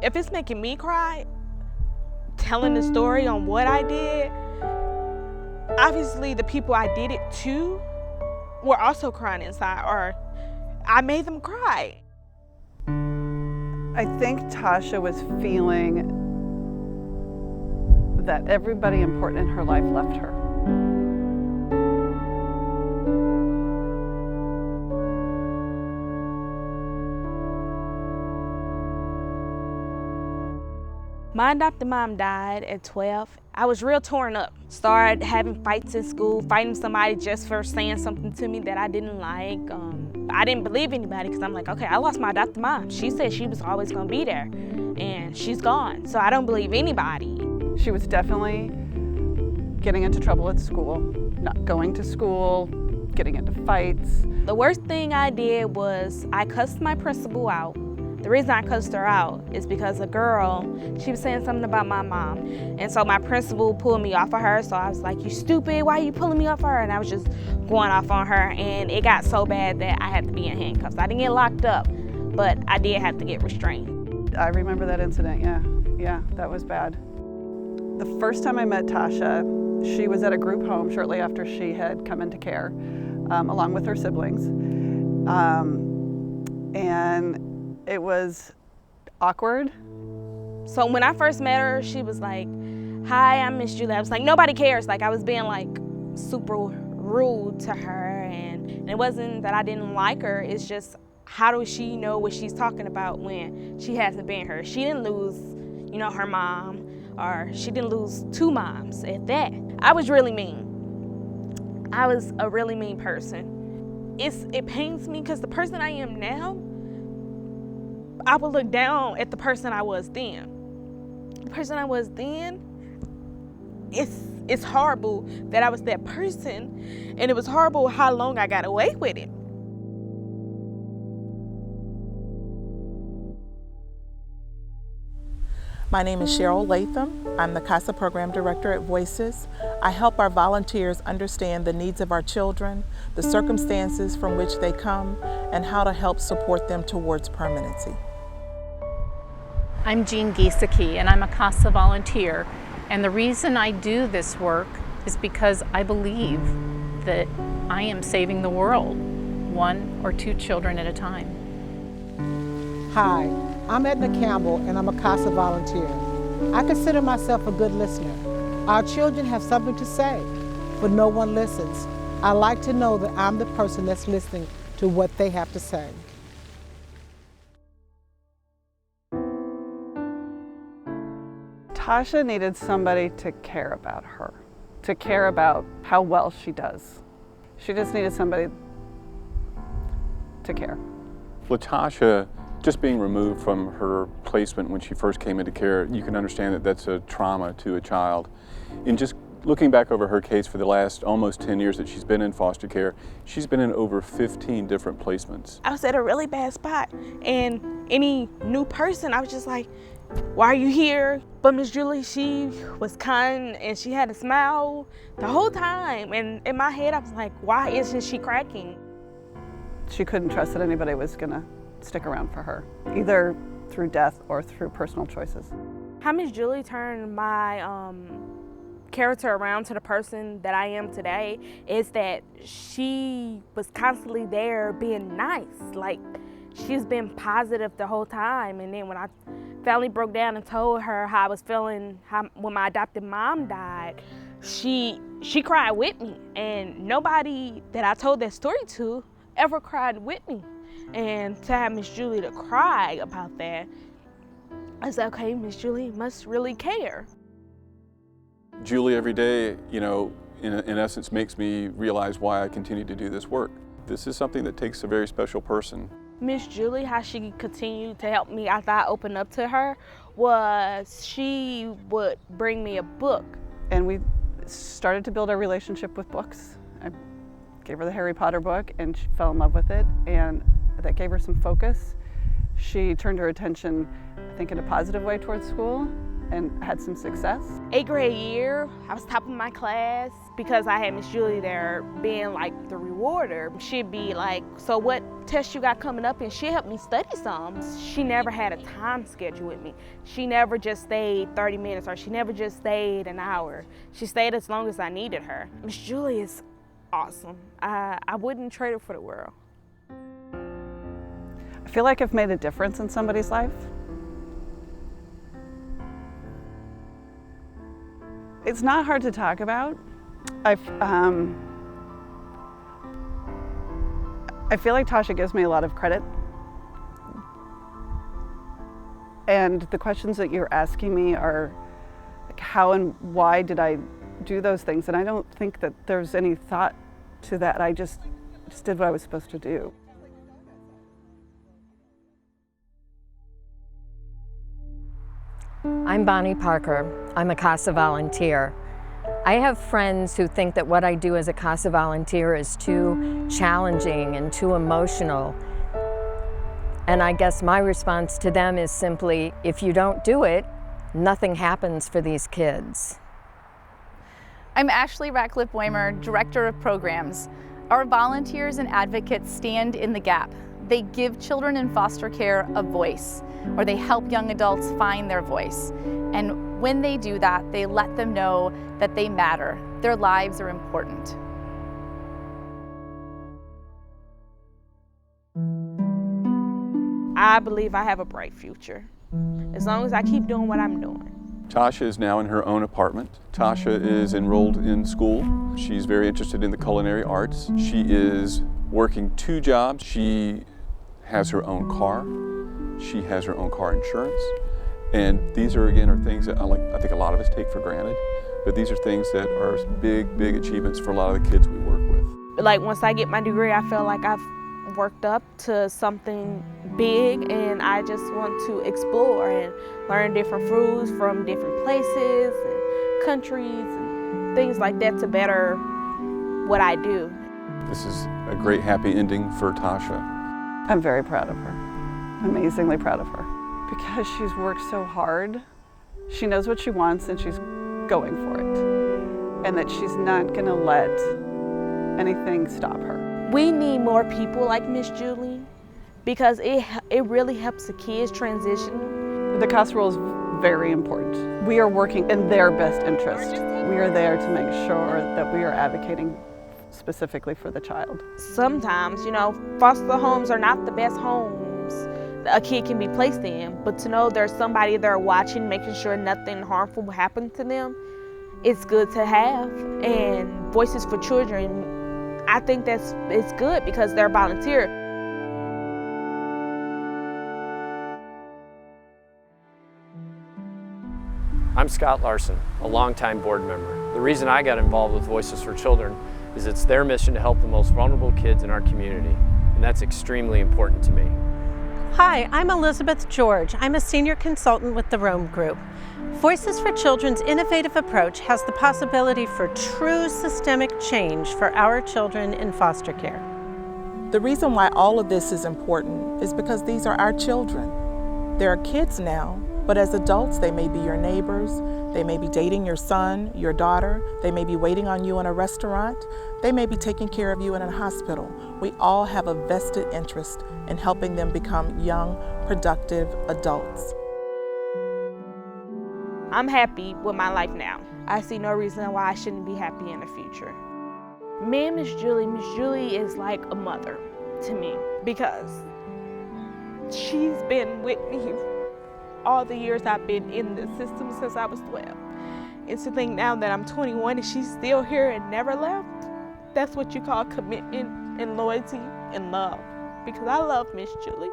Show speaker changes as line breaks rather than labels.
if it's making me cry, telling the story on what I did, obviously the people I did it to were also crying inside, or I made them cry.
I think Tasha was feeling that everybody important in her life left her.
My adopted mom died at 12. I was real torn up. Started having fights in school, fighting somebody just for saying something to me that I didn't like. I didn't believe anybody because I'm like, okay, I lost my adopted mom. She said she was always gonna be there, and she's gone. So I don't believe anybody.
She was definitely getting into trouble at school, not going to school, getting into fights.
The worst thing I did was I cussed my principal out. The reason I cussed her out is because a girl, she was saying something about my mom. And so my principal pulled me off of her. So I was like, you stupid, why are you pulling me off of her? And I was just going off on her. And it got so bad that I had to be in handcuffs. I didn't get locked up, but I did have to get restrained.
I remember that incident, yeah, that was bad. The first time I met Tasha, she was at a group home shortly after she had come into care, along with her siblings. And it was awkward.
So when I first met her, she was like, hi, I'm Miss Julie. I was like, nobody cares. Like I was being like super rude to her, and it wasn't that I didn't like her, it's just how does she know what she's talking about when she hasn't been here? She didn't lose, her mom, or she didn't lose two moms at that. I was really mean. I was a really mean person. It pains me because the person I am now, I would look down at the person I was then. The person I was then, it's horrible that I was that person, and it was horrible how long I got away with it.
My name is Cheryl Latham. I'm the CASA Program Director at Voices. I help our volunteers understand the needs of our children, the circumstances from which they come, and how to help support them towards permanency.
I'm Jean Giesecke, and I'm a CASA volunteer. And the reason I do this work is because I believe that I am saving the world, one or two children at a time.
Hi, I'm Edna Campbell, and I'm a CASA volunteer. I consider myself a good listener. Our children have something to say, but no one listens. I like to know that I'm the person that's listening to what they have to say.
Tasha needed somebody to care about her, to care about how well she does. She just needed somebody to care.
Latasha, just being removed from her placement when she first came into care, you can understand that that's a trauma to a child. And just looking back over her case for the last almost 10 years that she's been in foster care, she's been in over 15 different placements.
I was at a really bad spot, and any new person, I was just like, why are you here? But Miss Julie, she was kind and she had a smile the whole time. And in my head, I was like, why isn't she cracking?
She couldn't trust that anybody was gonna stick around for her, either through death or through personal choices.
How Miss Julie turned my character around to the person that I am today is that she was constantly there being nice. Like, she's been positive the whole time. And then when I finally broke down and told her how I was feeling when my adopted mom died, she cried with me. And nobody that I told that story to ever cried with me. And to have Miss Julie to cry about that, I said, okay, Miss Julie must really care.
Julie every day, in essence makes me realize why I continue to do this work. This is something that takes a very special person.
Miss Julie, how she continued to help me after I opened up to her was she would bring me a book.
And we started to build our relationship with books. I gave her the Harry Potter book and she fell in love with it, and that gave her some focus. She turned her attention, I think, in a positive way towards school, and had some success?
8th grade year, I was top of my class because I had Miss Julie there being like the rewarder. She'd be like, so what test you got coming up? And she helped me study some. She never had a time schedule with me. She never just stayed 30 minutes or she never just stayed an hour. She stayed as long as I needed her. Miss Julie is awesome. I wouldn't trade her for the world.
I feel like I've made a difference in somebody's life. It's not hard to talk about. I feel like Tasha gives me a lot of credit. And the questions that you're asking me are like, how and why did I do those things? And I don't think that there's any thought to that. I just did what I was supposed to do.
I'm Bonnie Parker. I'm a CASA volunteer. I have friends who think that what I do as a CASA volunteer is too challenging and too emotional. And I guess my response to them is simply, if you don't do it, nothing happens for these kids.
I'm Ashley Ratcliffe-Weimer, Director of Programs. Our volunteers and advocates stand in the gap. They give children in foster care a voice, or they help young adults find their voice. And when they do that, they let them know that they matter. Their lives are important.
I believe I have a bright future, as long as I keep doing what I'm doing.
Tasha is now in her own apartment. Tasha is enrolled in school. She's very interested in the culinary arts. She is working 2 jobs. She has her own car. She has her own car insurance. And these are things that I think a lot of us take for granted, but these are things that are big, big achievements for a lot of the kids we work with.
Like once I get my degree, I feel like I've worked up to something big, and I just want to explore and learn different foods from different places and countries and things like that to better what I do.
This is a great happy ending for Tasha.
I'm very proud of her, amazingly proud of her, because she's worked so hard. She knows what she wants and she's going for it, and that she's not gonna let anything stop her.
We need more people like Miss Julie because it really helps the kids transition.
The CASA role is very important. We are working in their best interest. We are there to make sure that we are advocating specifically for the child.
Sometimes, foster homes are not the best homes a kid can be placed in, but to know there's somebody there watching, making sure nothing harmful will happen to them, it's good to have. And Voices for Children, I think it's good because they're volunteer.
I'm Scott Larson, a longtime board member. The reason I got involved with Voices for Children is it's their mission to help the most vulnerable kids in our community, and that's extremely important to me.
Hi, I'm Elizabeth George. I'm a senior consultant with the Rome Group. Voices for Children's innovative approach has the possibility for true systemic change for our children in foster care.
The reason why all of this is important is because these are our children. They are kids now, but as adults, they may be your neighbors, they may be dating your son, your daughter, they may be waiting on you in a restaurant, they may be taking care of you in a hospital. We all have a vested interest in helping them become young, productive adults.
I'm happy with my life now. I see no reason why I shouldn't be happy in the future. Me and Miss Julie is like a mother to me because she's been with me all the years I've been in the system since I was 12. And to think now that I'm 21 and she's still here and never left, that's what you call commitment and loyalty and love, because I love Miss Julie.